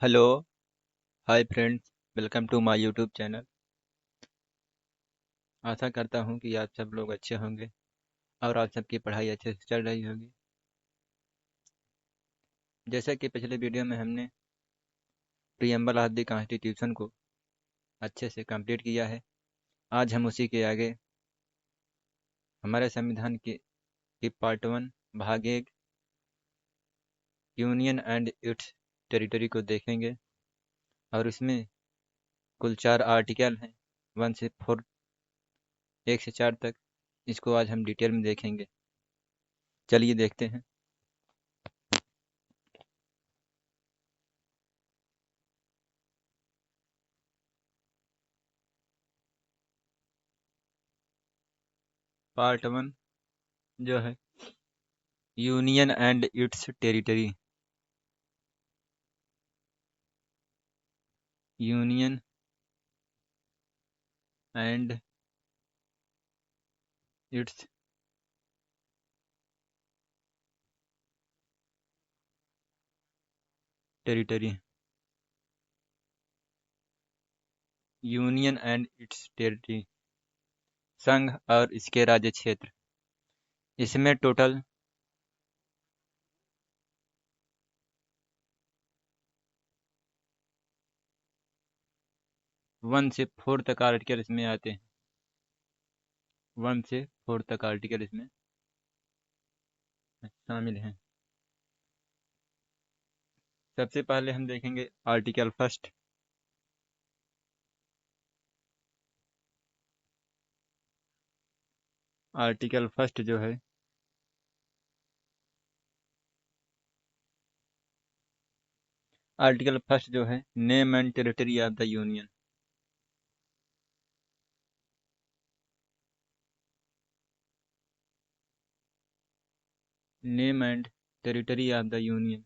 Hello, hi friends, welcome to my YouTube channel. आशा करता हूँ कि आप सब लोग अच्छे होंगे और आप सबकी पढ़ाई अच्छे से चल रही होगी। जैसा कि पिछले वीडियो में हमने प्रीएम्बल ऑफ द कॉन्स्टिट्यूशन को अच्छे से कंप्लीट किया है, आज हम उसी के आगे हमारे संविधान की पार्ट वन भाग एक यूनियन एंड इट्स टेरिटरी को देखेंगे। और इसमें कुल 4 आर्टिकल हैं, 1 से 4, 1 से 4 तक। इसको आज हम डिटेल में देखेंगे। चलिए देखते हैं। पार्ट वन जो है union and it's territory. Union and it's territory. Union and it's territory, संघ और इसके राज्य क्षेत्र। इसमें टोटल 1 से 4 तक आर्टिकल इसमें आते हैं। 1 से 4 तक आर्टिकल इसमें शामिल हैं। सबसे पहले हम देखेंगे आर्टिकल फर्स्ट। आर्टिकल फर्स्ट जो है name and territory of the union. Name and territory of the union.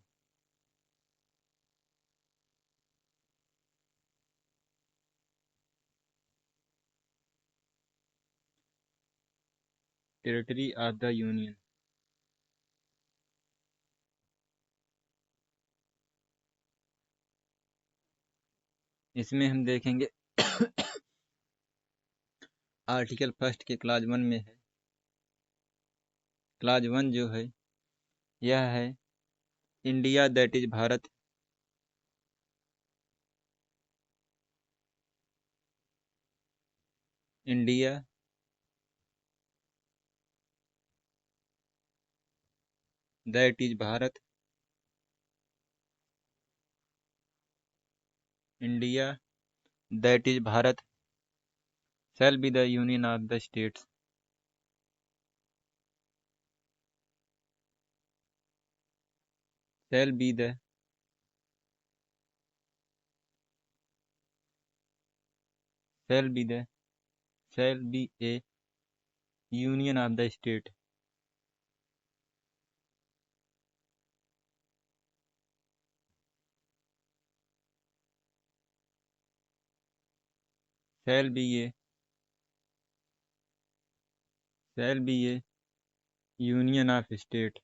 Territory of the union. इसमें हम देखेंगे आर्टिकल फर्स्ट के क्लाज 1 में है। क्लाज 1 जो है यह है India that is Bharat. India that is Bharat. India that is Bharat shall be the union of the states। shall be the shall be the shall be a union of the state। shall be a shall be a union of state।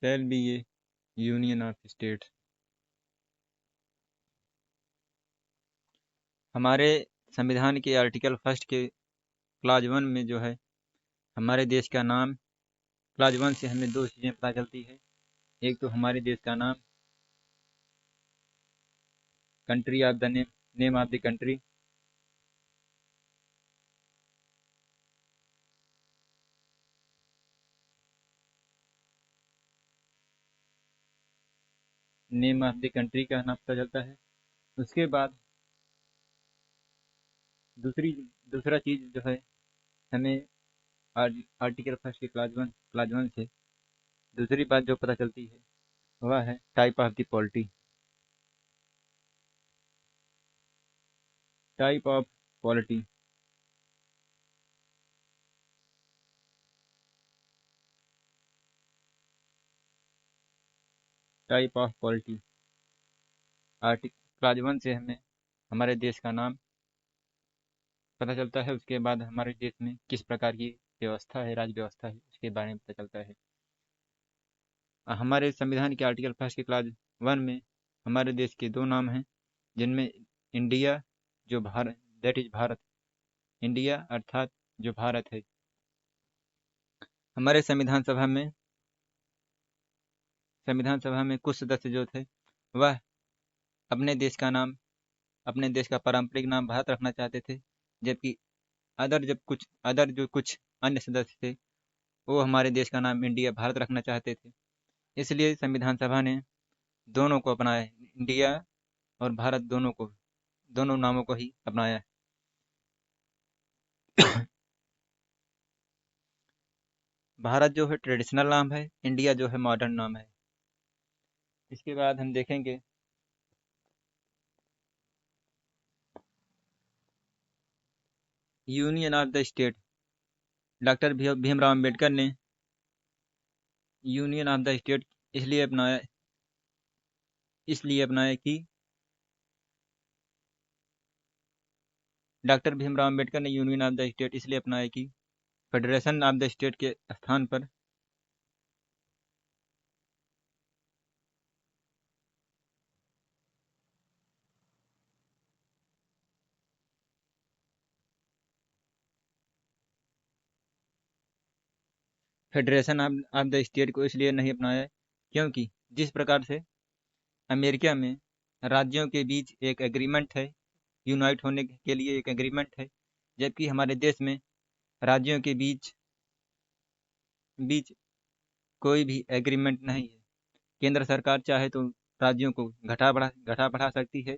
shall be a union of states। हमारे संविधान के article first के clause 1 में जो है हमारे देश का नाम। क्लाज 1 से हमें दो चीज़ें पता चलती है। एक तो हमारे देश का नाम, country of the name, name of the country. Name of the country का नाम पता चलता है। उसके बाद दूसरा चीज़ जो है हमें आर्टिकल फर्स्ट के क्लाज वन से दूसरी बात जो पता चलती है वह है type of the polity. Type of polity. Type of polity. Article clause 1 से हमें हमारे देश का नाम पता चलता है। उसके बाद हमारे देश में किस प्रकार की व्यवस्था है, राज्य व्यवस्था है, उसके बारे में पता चलता है। हमारे संविधान के आर्टिकल फर्स्ट के क्लास 1 में हमारे देश के दो नाम हैं, जिनमें इंडिया, जो Bharat, that is Bharat, India अर्थात जो भारत है। हमारे संविधान सभा में कुछ सदस्य जो थे, वह अपने देश का नाम, अपने देश का पारंपरिक नाम भारत रखना चाहते थे, जबकि अदर जो कुछ अन्य सदस्य थे, वो हमारे देश का नाम इंडिया भारत रखना चाहते थे। इसलिए संविधान सभा ने दोनों को अपनाया, इंडिया और भारत दोनों नामों को ही अपनाया। भारत जो है ट्रेडिशनल नाम है, इंडिया जो है मॉडर्न नाम है। इसके बाद हम देखेंगे union of the state. Doctor Bhimrao Ambedkar ने यूनियन ऑफ द स्टेट इसलिए अपनाया कि डॉक्टर भीमराव अम्बेडकर ने यूनियन ऑफ द स्टेट इसलिए अपनाया कि फेडरेशन ऑफ द स्टेट के स्थान पर फेडरेशन ऑफ द स्टेट को इसलिए नहीं अपनाया क्योंकि जिस प्रकार से अमेरिका में राज्यों के बीच एक एग्रीमेंट है, यूनाइट होने के लिए एक एग्रीमेंट है, जबकि हमारे देश में राज्यों के बीच बीच कोई भी एग्रीमेंट नहीं है। केंद्र सरकार चाहे तो राज्यों को घटा बढ़ा सकती है,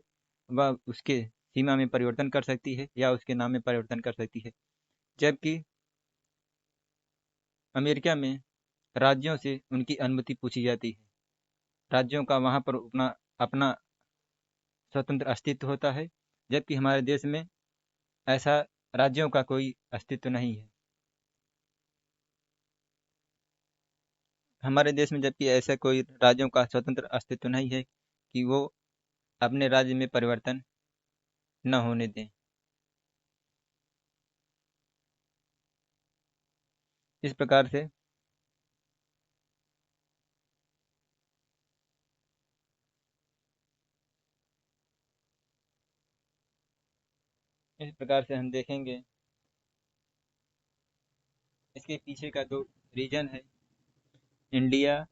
वह उसके सीमा में परिवर्तन कर सकती है या उसके नाम में परिवर्तन कर सकती है, जबकि अमेरिका में राज्यों से उनकी अनुमति पूछी जाती है। राज्यों का वहाँ पर अपना अपना स्वतंत्र अस्तित्व होता है, जबकि हमारे देश में ऐसा राज्यों का कोई अस्तित्व नहीं है। हमारे देश में जबकि ऐसा कोई राज्यों का स्वतंत्र अस्तित्व नहीं है कि वो अपने राज्य में परिवर्तन न होने दें। इस प्रकार से हम देखेंगे इसके पीछे का जो रीजन है, इंडिया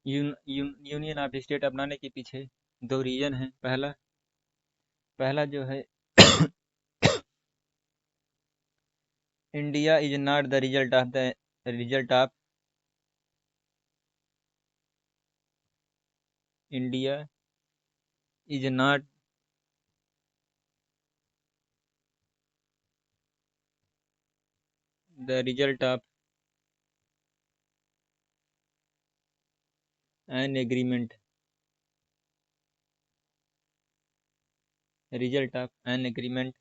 यूनियन ऑफ स्टेट अपनाने के पीछे दो रीजन है। पहला जो है India is not the result of India is not the result of an agreement result of an agreement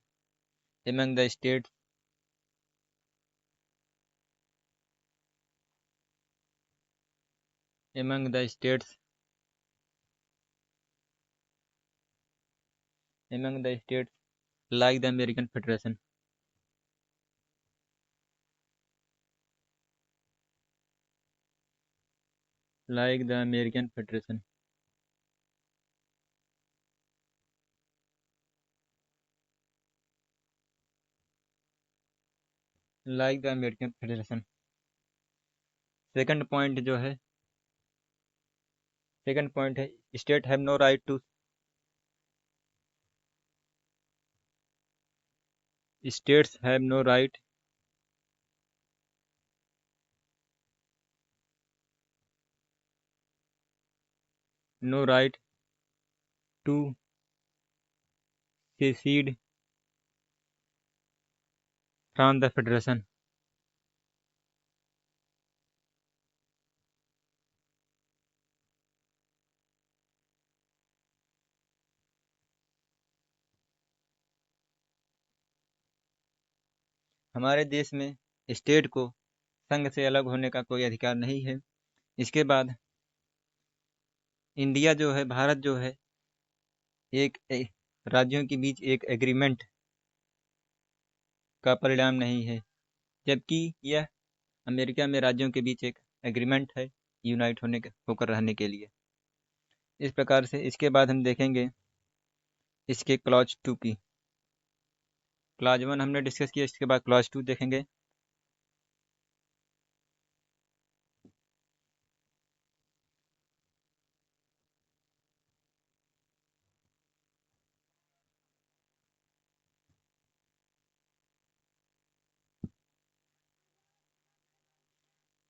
among the states among the states like the American Federation. Like the American Federation. Like the American Federation. Second point जो है second point है state have no right to states have no right no right to secede from the federation. हमारे देश में state को संघ से अलग होने का कोई अधिकार नहीं है। इसके बाद इंडिया जो है, भारत जो है, राज्यों के बीच एक एग्रीमेंट का परिणाम नहीं है, जबकि यह अमेरिका में राज्यों के बीच एक एग्रीमेंट है यूनाइट होकर रहने के लिए। इस प्रकार से इसके बाद हम देखेंगे इसके क्लॉज टू की। क्लॉज वन हमने डिस्कस किया, इसके बाद क्लॉज टू देखेंगे।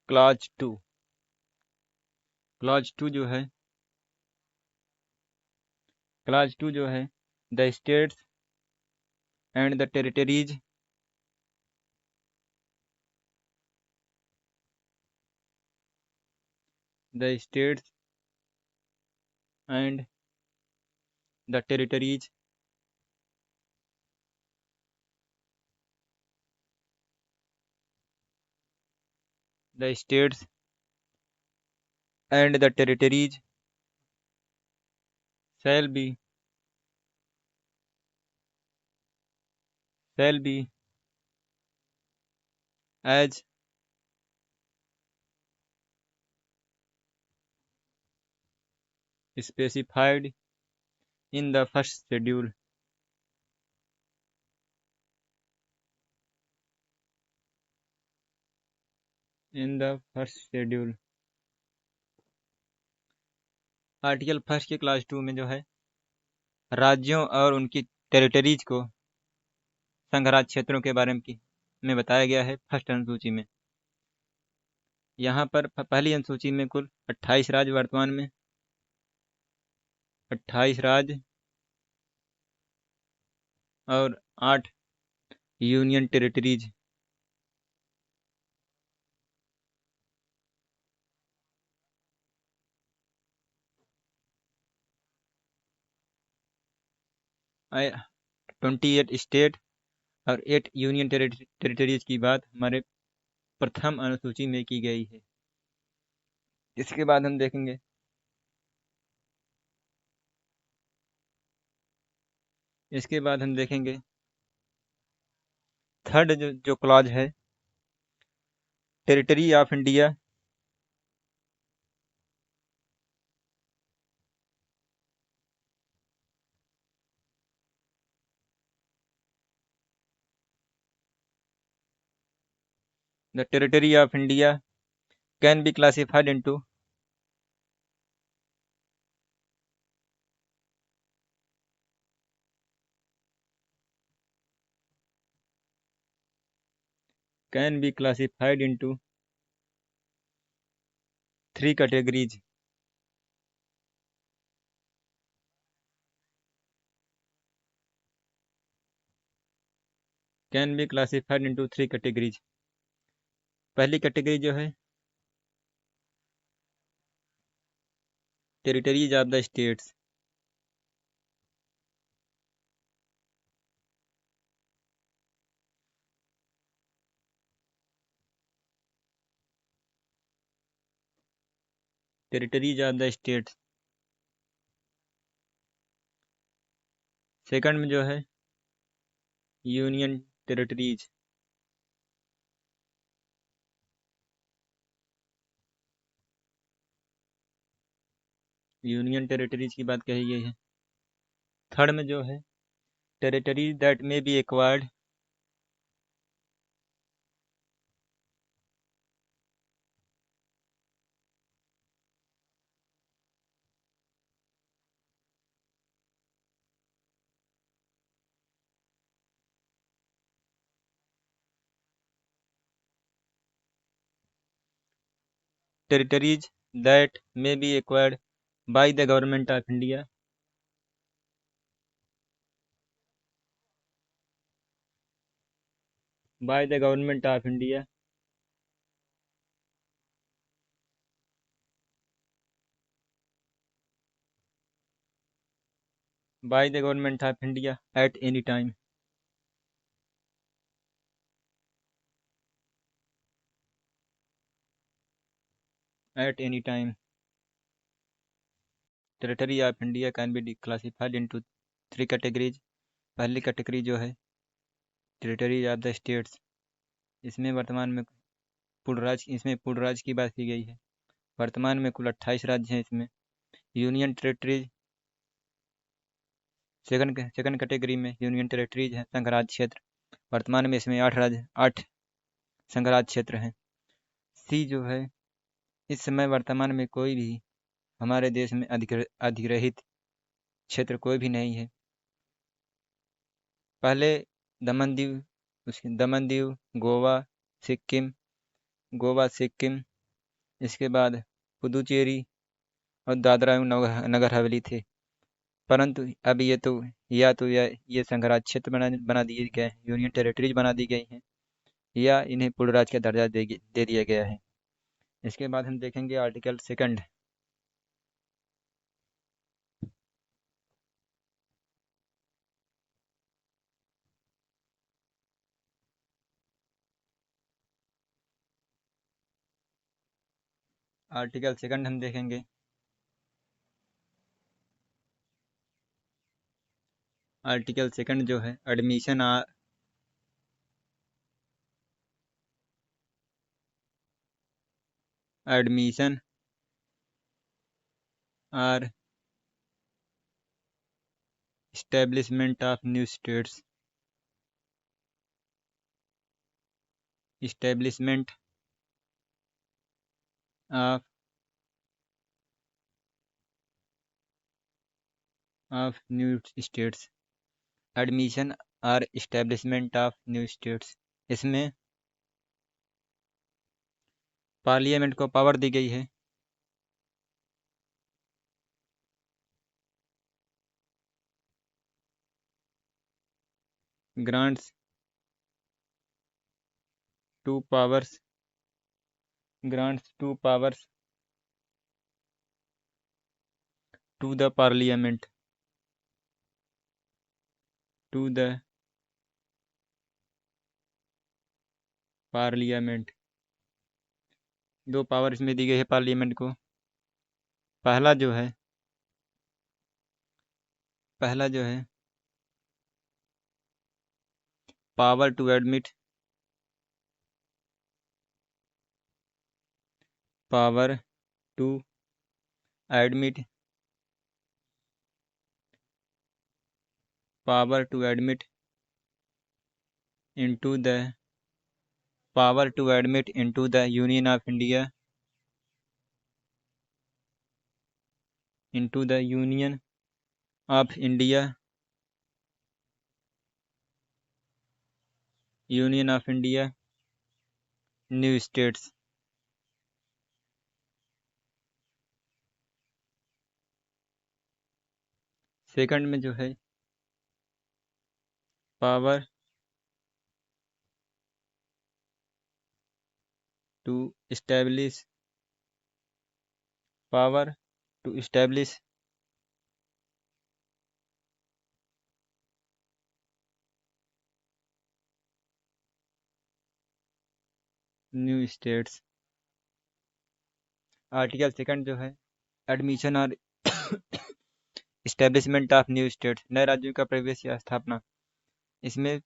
क्लॉज टू, क्लॉज टू जो है, क्लॉज टू जो है, the states and the territories the states and the territories the states and the territories shall be shall be as specified in the first schedule in the first schedule। Article first के class to में जो है, राज्यों और उनकी territories को संघ राज्य क्षेत्रों के बारे में बताया गया है फर्स्ट अनुसूची में। यहाँ पर पहली अनुसूची में कुल 28 राज्य, वर्तमान में 28 राज्य और 8 यूनियन टेरिटरीज। आए 28 स्टेट और 8 यूनियन टेरिटरीज की बात हमारे प्रथम अनुसूची में की गई है। इसके बाद हम देखेंगे थर्ड जो क्लॉज है, territory of India the territory of India can be classified into can be classified into 3 categories। Can be classified into 3 categories. पहली कैटेगरी जो है, territories of the states. Territories of the states. Second में जो है, union territories. Union territories की बात कही गई है। थर्ड में जो है, territories that may be acquired territories that may be acquired by the government of India by the government of India by the government of India at any time। at any time। Territory of India can be classified into 3 categories. पहली category जो है territory of the states, इसमें वर्तमान में पूर्ण राज्य की बात की गई है। वर्तमान में कुल 28 राज्य हैं इसमें। यूनियन टेरिटरीज सेकंड कैटेगरी में यूनियन टेरिटरीज है, संघ राज्य क्षेत्र। वर्तमान में इसमें 8 संघ राज्य क्षेत्र हैं। सी जो है, इस समय वर्तमान में कोई भी हमारे देश में अधिग्रहित क्षेत्र कोई भी नहीं है। पहले दमन दीव, गोवा सिक्किम, इसके बाद पुदुचेरी और दादरा एवं नगर हवेली थे। परंतु अब ये संघ राज्य क्षेत्र बना दिए गए हैं, यूनियन टेरिटरीज बना दी गई हैं, या इन्हें पूर्ण राज्य का दर्जा दे दिया गया है। इसके बाद हम देखेंगे आर्टिकल सेकंड। आर्टिकल सेकंड हम देखेंगे। आर्टिकल सेकंड जो है एडमिशन और establishment of new states, establishment of new states, admission और इस्टेब्लिशमेंट ऑफ न्यू स्टेट्स, इसमें पार्लियामेंट को पावर दी गई है grants to powers to the parliament दो पावर इसमें दी गई है पार्लियामेंट को। पहला जो है power to admit into the Union of India, new states. Second में जो है power to establish new states. Article second जो है एडमिशन और इस्टेब्लिशमेंट ऑफ न्यू स्टेट्स, नए राज्यों का प्रवेश या स्थापना। इसमें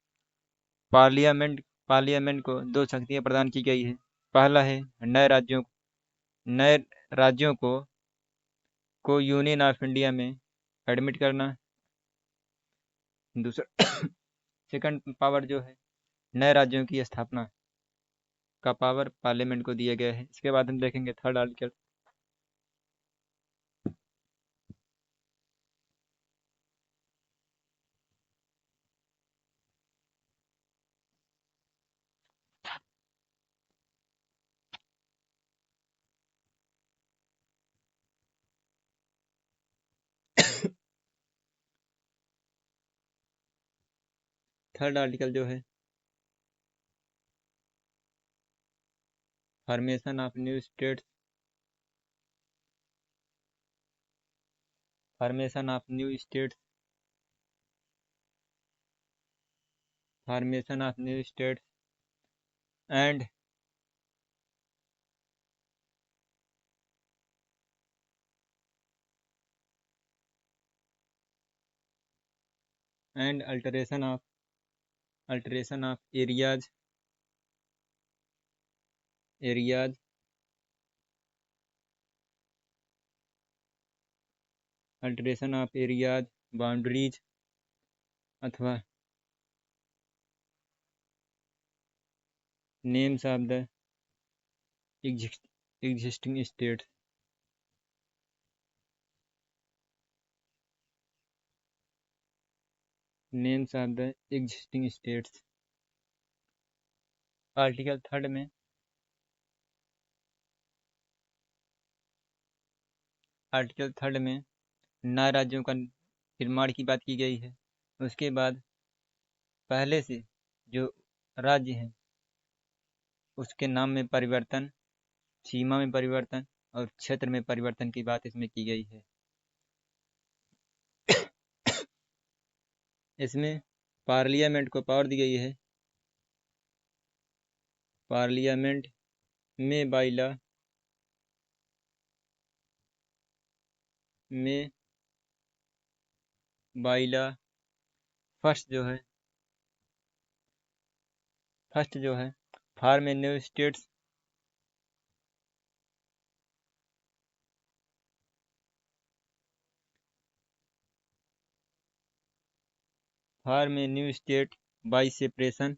पार्लियामेंट को दो शक्तियां प्रदान की गई है। पहला है नए राज्यों को यूनियन ऑफ इंडिया में एडमिट करना। दूसरा सेकंड पावर जो है नए राज्यों की स्थापना का पावर पार्लियामेंट को दिया गया है। इसके बाद हम देखेंगे थर्ड आर्टिकल। थर्ड आर्टिकल जो है formation of new states, formation of new states and and alteration of areas alteration of areas boundaries अथवा names of the existing states names of the existing states. Article third में नए राज्यों का निर्माण की बात की गई है। उसके बाद पहले से जो राज्य हैं उसके नाम में परिवर्तन, सीमा में परिवर्तन और क्षेत्र में परिवर्तन की बात इसमें की गई है। इसमें पार्लियामेंट को पावर दी गई है। पार्लियामेंट में बाइला फर्स्ट जो है form a new states form a new state by separation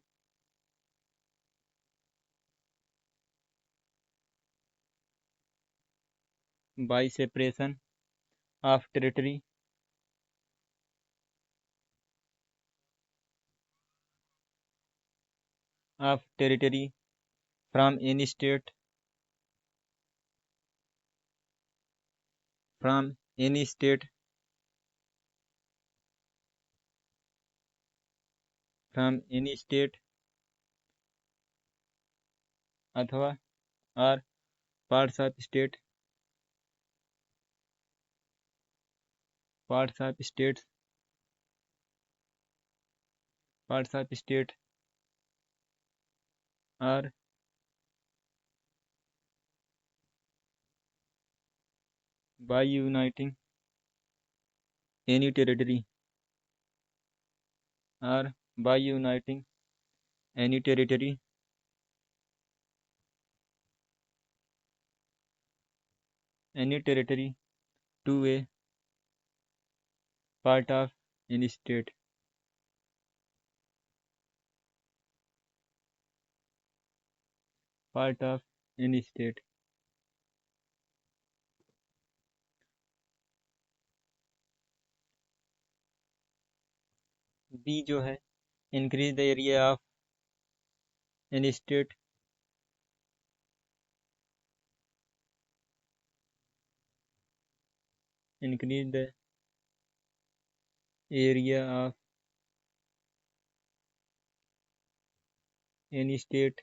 of territory from any state अथवा और पार्ट्स ऑफ स्टेट और by uniting any territory to a part of any state। B जो है increase the area of any state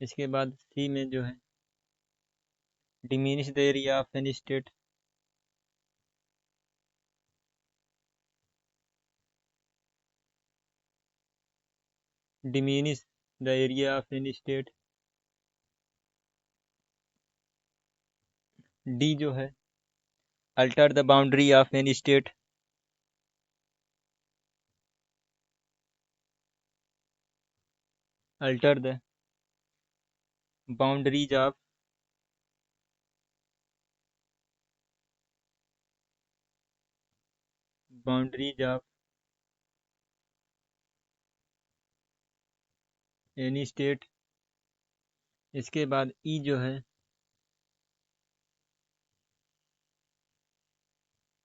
इसके बाद C में जो है diminish the area of any state D जो है alter the boundary of any state boundaries of any state. इसके बाद ई जो है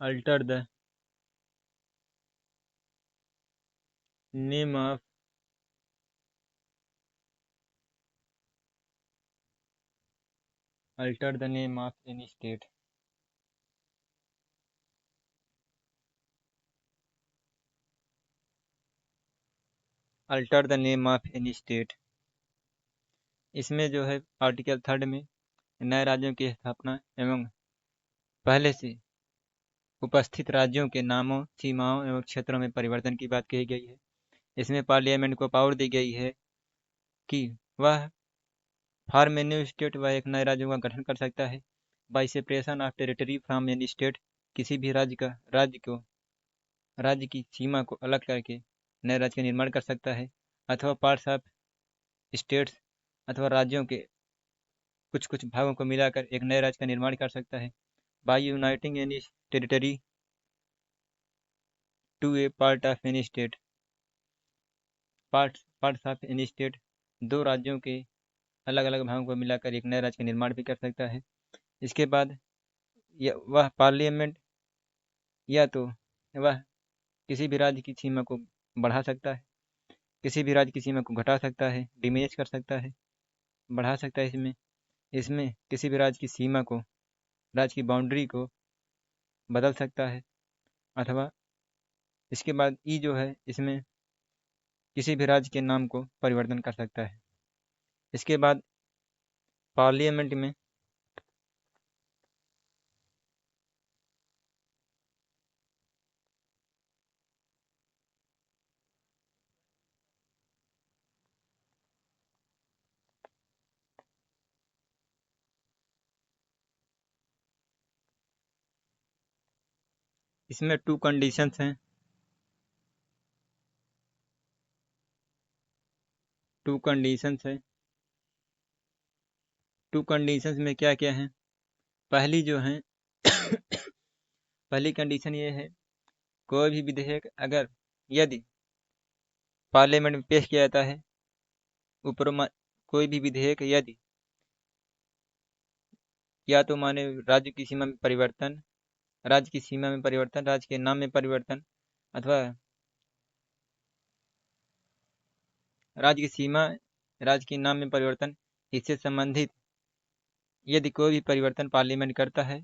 alter the name of any state. Alter the name of any state. इसमें जो है आर्टिकल थर्ड में नए राज्यों की स्थापना एवं पहले से उपस्थित राज्यों के नामों, सीमाओं एवं क्षेत्रों में परिवर्तन की बात कही गई है। इसमें पार्लियामेंट को पावर दी गई है कि वह फॉर्म ए न्यू स्टेट वह एक नए राज्यों का गठन कर सकता है bye separation of territory from any state. किसी भी राज्य को राज्य की सीमा को अलग करके नए राज्य का निर्माण कर सकता है, अथवा पार्ट्स ऑफ स्टेट्स अथवा राज्यों के कुछ कुछ भागों को मिलाकर एक नए राज्य का निर्माण कर सकता है। By uniting any territory to a part of any state, parts of any state, दो राज्यों के अलग अलग भागों को मिलाकर एक नए राज्य का निर्माण भी कर सकता है। इसके बाद वह पार्लियामेंट या तो वह किसी भी राज्य की सीमा को बढ़ा सकता है, किसी भी राज्य की सीमा को घटा सकता है, डिमिनिश कर सकता है, बढ़ा सकता है। इसमें इसमें किसी भी राज्य की सीमा को, राज्य की बाउंड्री को बदल सकता है, अथवा इसके बाद ई जो है इसमें किसी भी राज्य के नाम को परिवर्तन कर सकता है। इसके बाद पार्लियामेंट में इसमें टू कंडीशंस हैं। टू कंडीशंस है। टू कंडीशंस में क्या क्या है? पहली जो है पहली कंडीशन ये है, कोई भी विधेयक अगर यदि पार्लियामेंट में पेश किया जाता है, कोई भी विधेयक यदि या तो माने राज्य की सीमा में परिवर्तन, राज्य की सीमा में परिवर्तन, राज्य के नाम में परिवर्तन, अथवा राज्य की सीमा, राज्य के नाम में परिवर्तन, इससे संबंधित यदि कोई भी परिवर्तन पार्लियामेंट करता है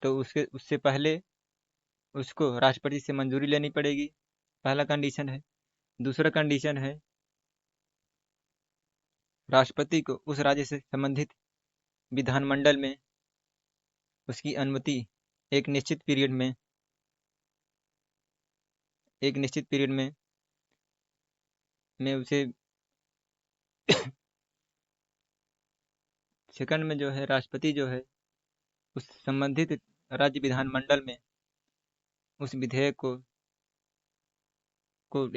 तो उससे पहले उसको राष्ट्रपति से मंजूरी लेनी पड़ेगी। पहला कंडीशन है। दूसरा कंडीशन है, राष्ट्रपति को उस राज्य से संबंधित विधानमंडल में उसकी अनुमति एक निश्चित पीरियड में उसे सेकंड में जो है राष्ट्रपति जो है उस संबंधित राज्य विधानमंडल में उस विधेयक को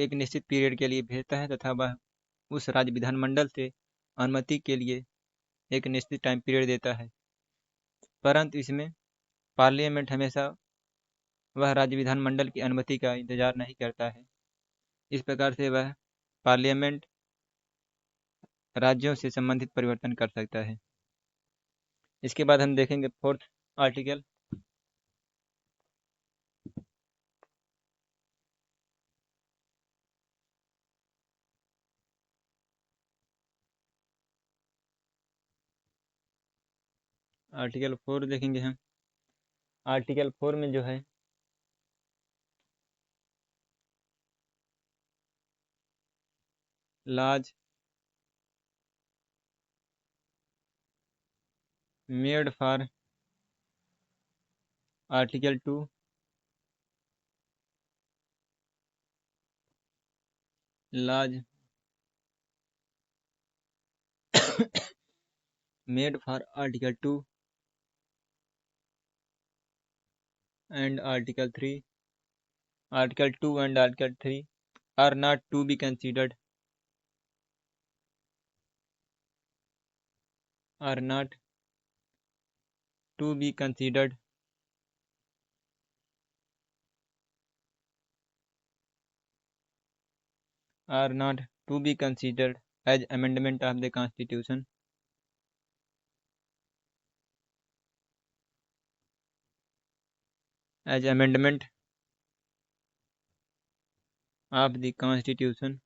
एक निश्चित पीरियड के लिए भेजता है, तथा वह उस राज्य विधानमंडल से अनुमति के लिए एक निश्चित टाइम पीरियड देता है। परंतु इसमें पार्लियामेंट हमेशा वह राज्य विधानमंडल की अनुमति का इंतजार नहीं करता है। इस प्रकार से वह पार्लियामेंट राज्यों से संबंधित परिवर्तन कर सकता है। इसके बाद हम देखेंगे फोर्थ आर्टिकल। आर्टिकल 4 देखेंगे हम। आर्टिकल 4 में जो है laws made for Article 2 laws made for Article 2 and Article 3 Article 2 and Article 3 are not to be considered are not to be considered are not to be considered as amendment of the Constitution as amendment of the Constitution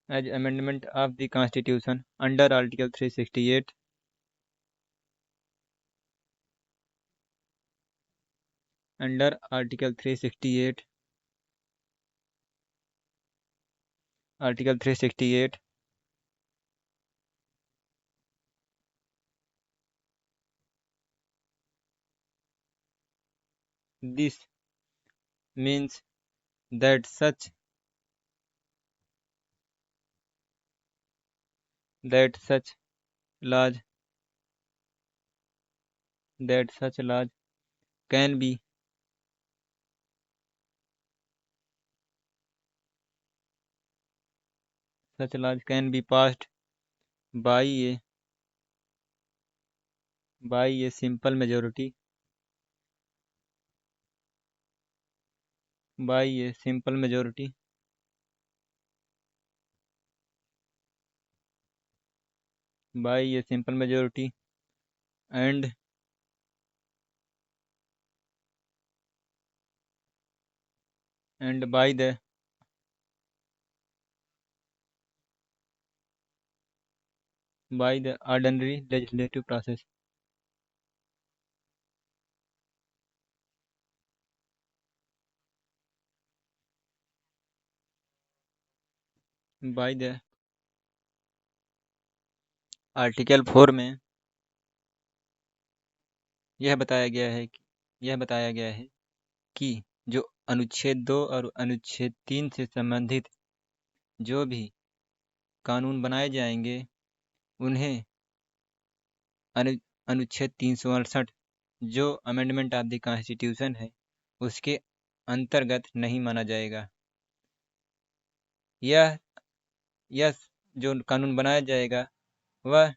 as amendment of the Constitution under Article 368 under Article 368 Article 368 this means that such laws can be such laws can be passed by a simple majority by a simple majority by a simple majority and by the ordinary legislative process. By the article 4 में यह बताया गया है कि जो अनुच्छेद 2 और अनुच्छेद 3 से संबंधित जो भी कानून बनाए जाएंगे उन्हें अनुच्छेद 368 जो अमेंडमेंट ऑफ द कॉन्स्टिट्यूशन है उसके अंतर्गत नहीं माना जाएगा। यह जो कानून बनाया जाएगा वह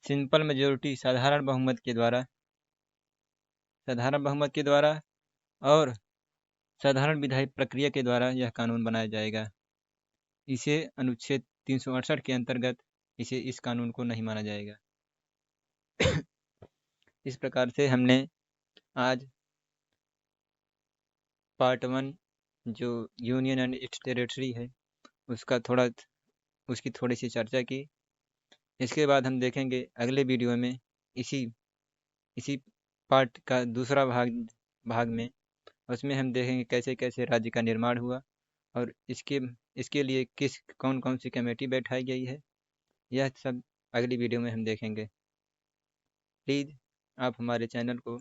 सिंपल मेजोरिटी साधारण बहुमत के द्वारा और साधारण विधायी प्रक्रिया के द्वारा यह कानून बनाया जाएगा। इसे अनुच्छेद 368 के अंतर्गत इस कानून को नहीं माना जाएगा। इस प्रकार से हमने आज पार्ट 1 जो यूनियन एंड इट्स टेरिटरी है उसकी थोड़ी सी चर्चा की। इसके बाद हम देखेंगे अगले वीडियो में इसी पार्ट का दूसरा भाग में उसमें हम देखेंगे कैसे कैसे राज्य का निर्माण हुआ और इसके लिए कौन कौन सी कमेटी बैठाई गई है। यह सब अगली वीडियो में हम देखेंगे। प्लीज़ आप हमारे चैनल को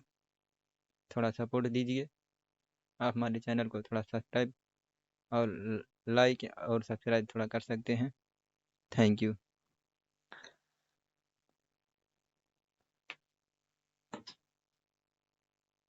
थोड़ा सपोर्ट दीजिए। आप हमारे चैनल को थोड़ा सब्सक्राइब और लाइक और सब्सक्राइब थोड़ा कर सकते हैं। Thank you.